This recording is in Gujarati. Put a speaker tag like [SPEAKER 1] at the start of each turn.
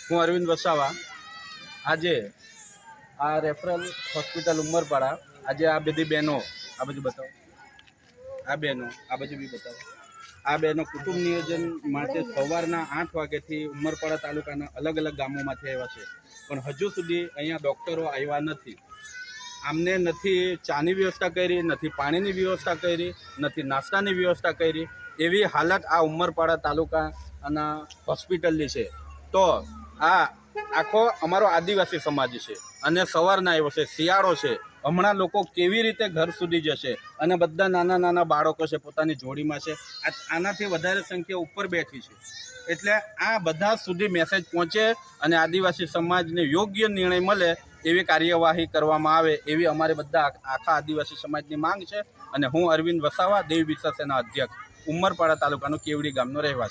[SPEAKER 1] હું અરવિંદ વસાવા આજે આ રેફરલ હોસ્પિટલ ઉમરપાડા આજે આ બધી બહેનો આ બાજુ બતાવો, આ બહેનો આ બાજુ બી બતાવો, આ બહેનો કુટુંબ નિયોજન માટે સવારના 8 વાગ્યાથી ઉમરપાડા તાલુકાના અલગ અલગ ગામોમાંથી આવ્યા છે, પણ હજુ સુધી અહીંયા ડૉક્ટરો આવ્યા નથી. આમને નથી ચાની વ્યવસ્થા કરી, નથી પાણીની વ્યવસ્થા કરી, નથી નાસ્તાની વ્યવસ્થા કરી. એવી હાલત આ ઉમરપાડા તાલુકાના હોસ્પિટલની છે. તો આ આખો અમારો આદિવાસી સમાજ છે અને સવારના આવ્યો છે, શિયાળો છે. હમણાં લોકો કેવી રીતે ઘર સુધી જશે? અને બધા નાના નાના બાળકો છે, પોતાની જોડીમાં છે. આનાથી વધારે સંખ્યા ઉપર બેઠી છે. એટલે આ બધા સુધી મેસેજ પહોંચે અને આદિવાસી સમાજને યોગ્ય નિર્ણય મળે એવી કાર્યવાહી કરવામાં આવે એવી અમારે બધા આખા આદિવાસી સમાજની માંગ છે. અને હું અરવિંદ વસાવા, દેવી બિરસા સેના અધ્યક્ષ, ઉમરપાડા તાલુકાનો કેવડી ગામનો રહેવાસી.